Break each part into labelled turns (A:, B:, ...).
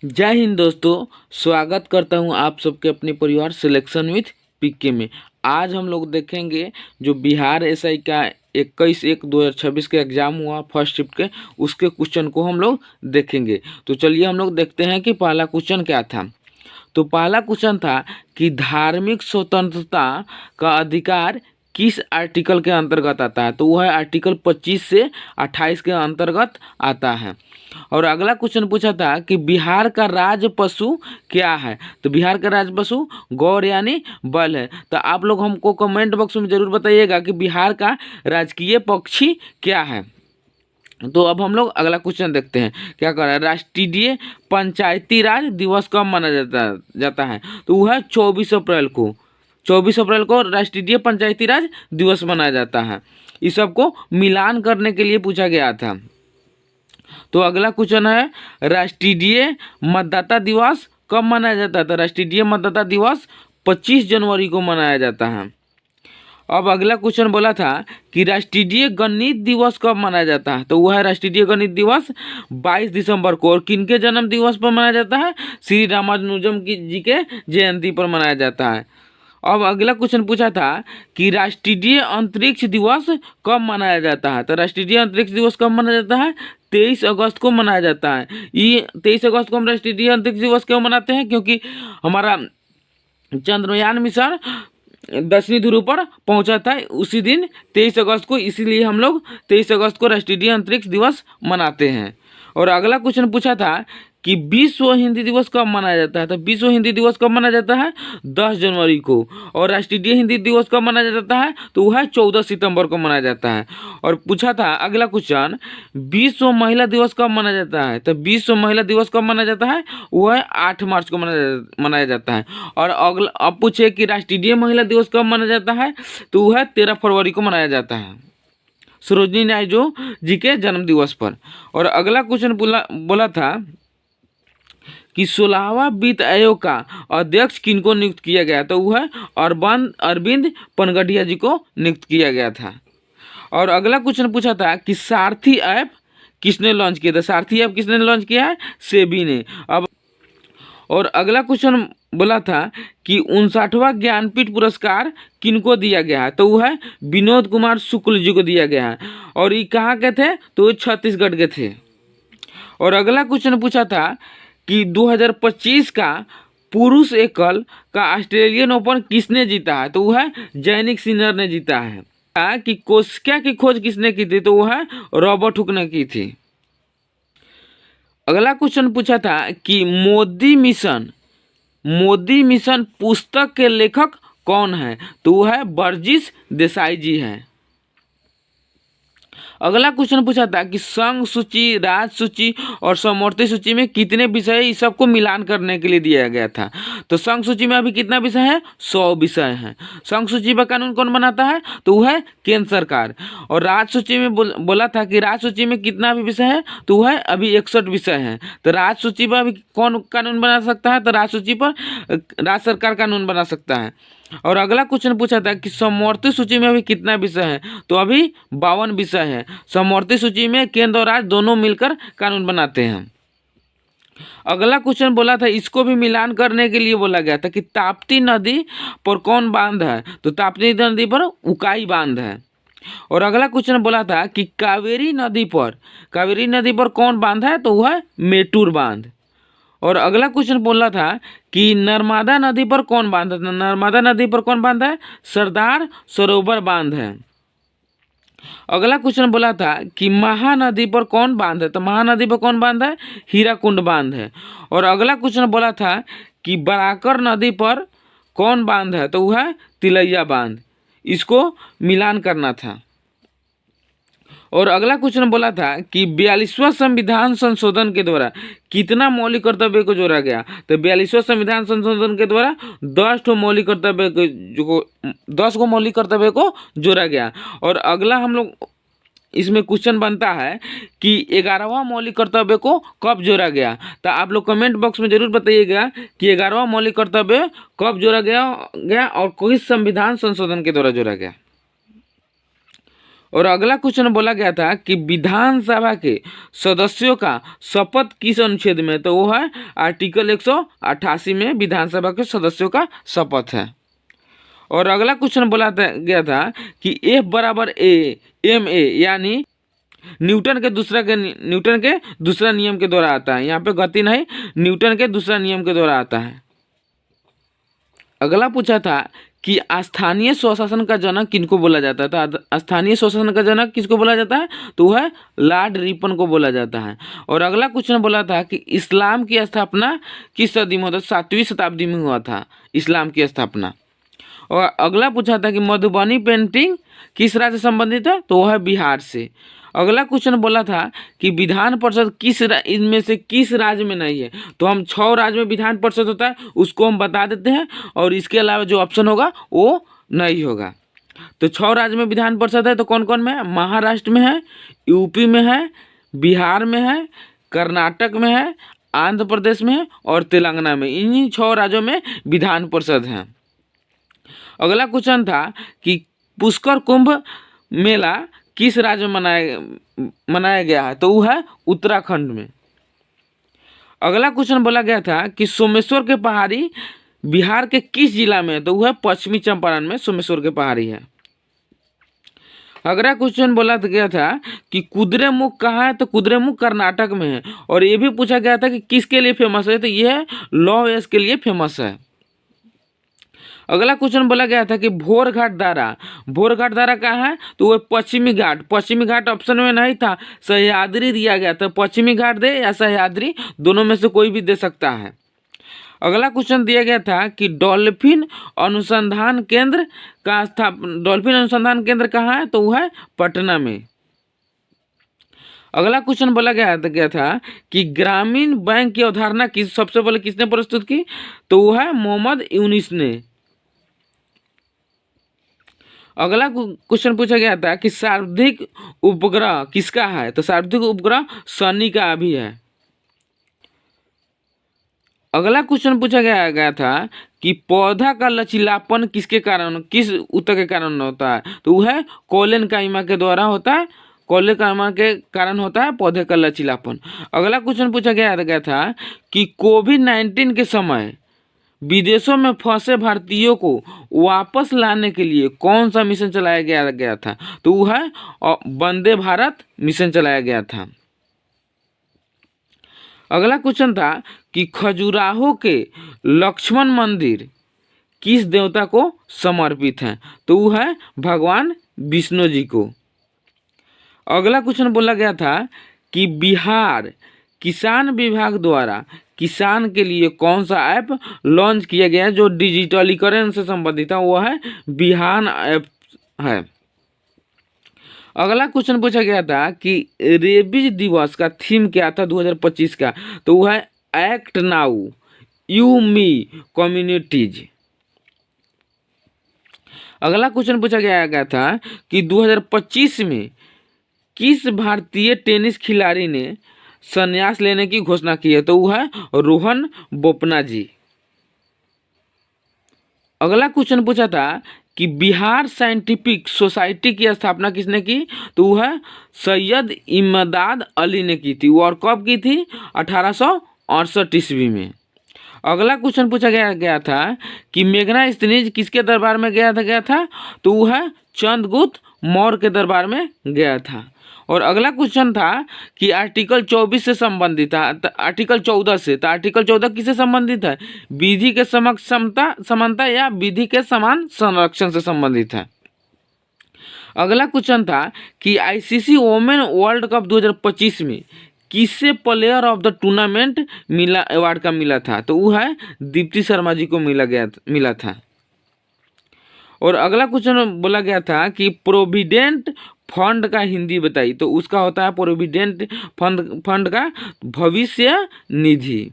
A: जय हिंद दोस्तों। स्वागत करता हूं आप सबके अपने परिवार सिलेक्शन विथ पीके में। आज हम लोग देखेंगे जो बिहार एसआई का 21/1/2026 के एग्ज़ाम हुआ फर्स्ट शिफ्ट के, उसके क्वेश्चन को हम लोग देखेंगे। तो चलिए हम लोग देखते हैं कि पहला क्वेश्चन क्या था। तो पहला क्वेश्चन था कि धार्मिक स्वतंत्रता का अधिकार किस आर्टिकल के अंतर्गत आता है। तो वह आर्टिकल 25 से 28 के अंतर्गत आता है। और अगला क्वेश्चन पूछा था कि बिहार का राज पशु क्या है। तो बिहार का राज पशु गौर यानी बैल है। तो आप लोग हमको कमेंट बॉक्स में ज़रूर बताइएगा कि बिहार का राजकीय पक्षी क्या है। तो अब हम लोग अगला क्वेश्चन देखते हैं क्या कर रहा है। राष्ट्रीय पंचायती राज दिवस कब मनाया जाता है। तो वह 24 अप्रैल को राष्ट्रीय पंचायती राज दिवस मनाया जाता है। इस सबको मिलान करने के लिए पूछा गया था। तो अगला क्वेश्चन है राष्ट्रीय मतदाता दिवस कब मनाया जाता है। तो राष्ट्रीय मतदाता दिवस 25 जनवरी को मनाया जाता है। अब अगला क्वेश्चन बोला था कि राष्ट्रीय गणित दिवस कब मनाया जाता है। तो वह है राष्ट्रीय गणित दिवस 22 दिसंबर को। और किनके जन्म दिवस पर मनाया जाता है। श्री रामानुजम जी के जयंती पर मनाया जाता है। अब अगला क्वेश्चन पूछा था कि राष्ट्रीय अंतरिक्ष दिवस कब मनाया जाता है। तो राष्ट्रीय अंतरिक्ष दिवस कब मनाया जाता है। 23 अगस्त को मनाया जाता है। ये 23 अगस्त को हम राष्ट्रीय अंतरिक्ष दिवस क्यों मनाते हैं, क्योंकि हमारा चंद्रयान मिशन दक्षिणी ध्रुव पर पहुंचा था उसी दिन 23 अगस्त को, इसीलिए हम लोग 23 अगस्त को राष्ट्रीय अंतरिक्ष दिवस मनाते हैं। और अगला क्वेश्चन पूछा था कि विश्व हिंदी दिवस कब मनाया जाता है। तो विश्व हिंदी दिवस कब मनाया जाता है 10 जनवरी को। और राष्ट्रीय हिंदी दिवस कब मनाया जाता है। तो वह 14 सितंबर को मनाया जाता है। और पूछा था अगला क्वेश्चन विश्व महिला दिवस कब मनाया जाता है। तो विश्व महिला दिवस कब मनाया जाता है। वह 8 मार्च को मनाया जाता है। और अगला अब पूछे कि राष्ट्रीय महिला दिवस कब मनाया जाता है। तो वह 13 फरवरी को मनाया जाता है, सरोजिनी नायडू जी के जन्म दिवस पर। और अगला क्वेश्चन बोला था कि 16वां वित्त आयोग का अध्यक्ष किनको नियुक्त किया गया। तो वह अरविंद पनगडिया जी को नियुक्त किया गया था। और अगला क्वेश्चन पूछा था कि सारथी ऐप किसने लॉन्च किया था। सारथी ऐप किसने लॉन्च किया है, सेबी ने। अब और अगला क्वेश्चन बोला था कि 59वां ज्ञानपीठ पुरस्कार किनको दिया गया है। तो वह विनोद कुमार शुक्ल जी को दिया गया है। और ये कहाँ के थे। तो वो छत्तीसगढ़ के थे। और अगला क्वेश्चन पूछा था कि 2025 का पुरुष एकल का ऑस्ट्रेलियन ओपन किसने जीता है। तो वह जैनिक सिनर ने जीता है। कि कोस्का की खोज किसने की थी। तो वह रॉबर्ट हुक ने की थी। अगला क्वेश्चन पूछा था कि मोदी मिशन पुस्तक के लेखक कौन है। तो वह बर्जिस देसाई जी हैं। अगला क्वेश्चन पूछा था कि संघ सूची, राज सूची और समवर्ती सूची में कितने विषय है, इस सबको मिलान करने के लिए दिया गया था। तो संघ सूची में अभी कितना विषय है, 100 विषय हैं। संघ सूची पर कानून कौन बनाता है। तो वह है केंद्र सरकार। और राज सूची में बोला था कि राज सूची में कितना अभी विषय है। तो वह अभी 61 विषय हैं। तो राज सूची पर अभी कौन कानून बना सकता है। तो राज सूची पर राज्य सरकार कानून बना सकता है। और अगला क्वेश्चन पूछा था कि समवर्ती सूची में अभी कितना विषय है। तो अभी 52 विषय है। समवर्ती सूची में केंद्र और राज्य दोनों मिलकर कानून बनाते हैं। अगला क्वेश्चन बोला था, इसको भी मिलान करने के लिए बोला गया था कि ताप्ती नदी पर कौन बांध है। तो ताप्ती नदी पर उकाई बांध है। और अगला क्वेश्चन बोला था कि कावेरी नदी पर कौन बांध है। तो वह मेटूर बांध। और अगला क्वेश्चन बोला था कि नर्मदा नदी पर कौन बांध है। नर्मदा नदी पर कौन बांध है, सरदार सरोवर बांध है। अगला क्वेश्चन बोला था कि महानदी पर कौन बांध है। तो महानदी पर कौन बांध है, हीराकुंड बांध है। और अगला क्वेश्चन बोला था कि बराकर नदी पर कौन बांध है। तो वह तिलैया बांध। इसको मिलान करना था। और अगला क्वेश्चन बोला था कि 42वां संविधान संशोधन के द्वारा कितना मौलिक कर्तव्य को जोड़ा गया। तो 42वां संविधान संशोधन के द्वारा 10 गो मौलिक कर्तव्य को जोड़ा गया। और अगला हम लोग इसमें क्वेश्चन बनता है कि 11वां मौलिक कर्तव्य को कब जोड़ा गया। तो आप लोग कमेंट बॉक्स में जरूर बताइएगा कि 11वां मौलिक कर्तव्य कब जोड़ा गया और किस संविधान संशोधन के द्वारा जोड़ा गया। और अगला क्वेश्चन बोला गया था कि विधानसभा के सदस्यों का शपथ किस अनुच्छेद में, तो वो है आर्टिकल 188 में विधानसभा के सदस्यों का शपथ है। और अगला क्वेश्चन बोला गया था कि F बराबर A ma यानी न्यूटन के दूसरा नियम के द्वारा आता है। यहाँ पे गति नहीं, न्यूटन के दूसरा नियम के द्वारा आता है। अगला पूछा था कि स्थानीय स्वशासन का जनक किनको बोला जाता है, तो स्थानीय स्वशासन का जनक किसको बोला जाता है, तो वह लॉर्ड रिपन को बोला जाता है। और अगला क्वेश्चन बोला था कि इस्लाम की स्थापना किस सदी में, तो 7वीं शताब्दी में हुआ था इस्लाम की स्थापना। और अगला पूछा था कि मधुबनी पेंटिंग किस राज्य से संबंधित है, तो वह बिहार से। अगला क्वेश्चन बोला था कि विधान परिषद इनमें से किस राज्य में नहीं है, तो हम 6 राज्य में विधान परिषद होता है उसको हम बता देते हैं, और इसके अलावा जो ऑप्शन होगा वो नहीं होगा। तो 6 राज्य में विधान परिषद है, तो कौन कौन में है, महाराष्ट्र में है, यूपी में है, बिहार में है, कर्नाटक में है, आंध्र प्रदेश में है और तेलंगाना में। इन्हीं 6 राज्यों में विधान परिषद है। अगला क्वेश्चन था कि पुष्कर कुंभ मेला किस राज्य में मनाया गया है, तो वो है उत्तराखंड में। अगला क्वेश्चन बोला गया था कि सोमेश्वर के पहाड़ी बिहार के किस जिला में है, तो वो है पश्चिमी चंपारण में सोमेश्वर के पहाड़ी है। अगला क्वेश्चन बोला गया था कि कुद्रेमुख कहाँ है, तो कुद्रेमुख कर्नाटक में है। और ये भी पूछा गया था कि किसके लिए फेमस है, तो ये है लौह के लिए फेमस है। अगला क्वेश्चन बोला गया था कि भोरघाट दारा कहाँ है, तो वो पश्चिमी घाट ऑप्शन में नहीं था, सह्याद्री दिया गया था। पश्चिमी घाट दे या सह्याद्री, दोनों में से कोई भी दे सकता है। अगला क्वेश्चन दिया गया था कि डॉल्फिन अनुसंधान केंद्र कहाँ है, तो वो है पटना में। अगला क्वेश्चन बोला गया था कि ग्रामीण बैंक की अवधारणा सबसे पहले किसने प्रस्तुत की, तो वो है मोहम्मद यूनुस ने। अगला क्वेश्चन पूछा गया था कि सर्वाधिक उपग्रह किसका है, तो सर्वाधिक उपग्रह सनी का भी है। अगला क्वेश्चन पूछा गया था कि पौधा का लचीलापन किस ऊतक के कारण होता है, तो वह है कोलेनकाइमा के द्वारा होता है, कोलेनकाइमा के कारण होता है पौधे का लचीलापन। अगला क्वेश्चन पूछा गया था कि कोविड-19 के समय विदेशों में फंसे भारतीयों को वापस लाने के लिए कौन सा मिशन चलाया गया था, तो वह है वंदे भारत मिशन चलाया गया था। अगला क्वेश्चन था कि खजुराहो के लक्ष्मण मंदिर किस देवता को समर्पित है, तो वह है भगवान विष्णु जी को। अगला क्वेश्चन बोला गया था कि बिहार किसान विभाग द्वारा किसान के लिए कौन सा ऐप लॉन्च किया गया है जो डिजिटलीकरण से संबंधित है, वो है बिहान ऐप है। अगला क्वेश्चन पूछा गया था कि रेबीज दिवस का थीम क्या था 2025 का, तो वो है act now you me communities. अगला क्वेश्चन पूछा गया था कि 2025 में किस भारतीय टेनिस खिलाड़ी ने संन्यास लेने की घोषणा की है, तो वो है रोहन बोपन्ना जी। अगला क्वेश्चन पूछा था कि बिहार साइंटिफिक सोसाइटी की स्थापना किसने की, तो वो है सैयद इमदाद अली ने की थी। वो और कब की थी, 1868 ईस्वी में। अगला क्वेश्चन पूछा गया था कि मेघनास्तीनिज किसके दरबार में गया था, तो वो है चंद्रगुप्त मौर्य के दरबार में गया था। और अगला क्वेश्चन था कि आर्टिकल 24 से संबंधित था, आर्टिकल 14 से, तो आर्टिकल 14 किससे संबंधित है, विधि के समक्ष समानता या विधि के समान संरक्षण से संबंधित है। अगला क्वेश्चन था कि आईसीसी वोमेन वर्ल्ड कप 2025 में किससे player of the tournament award का मिला था, तो वो है दीप्ति शर्मा जी को मिला था। और अगला क्वेश्चन बोला गया था कि प्रोविडेंट फंड का हिंदी बताइए, तो उसका होता है प्रोविडेंट फंड का भविष्य निधि।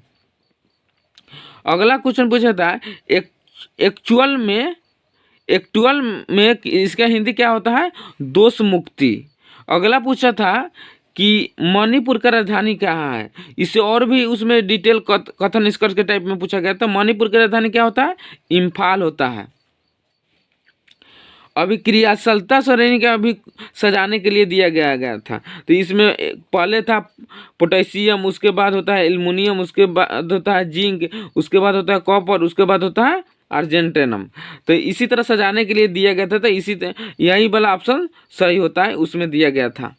A: अगला क्वेश्चन पूछा था एक्चुअल में इसका हिंदी क्या होता है, दोष मुक्ति। अगला पूछा था कि मणिपुर का राजधानी कहाँ है, इसे और भी उसमें डिटेल कथन निष्कर्ष के टाइप में पूछा गया था। मणिपुर की राजधानी क्या होता है, इम्फाल होता है। अभी क्रियाशीलता श्रेणी का अभी सजाने के लिए दिया गया था। तो इसमें पहले था पोटेशियम, उसके बाद होता है एल्युमिनियम, उसके बाद होता है जिंक, उसके बाद होता है कॉपर, उसके बाद होता है अर्जेंटेनम। तो इसी तरह सजाने के लिए दिया गया था। तो यही वाला ऑप्शन सही होता है, उसमें दिया गया था।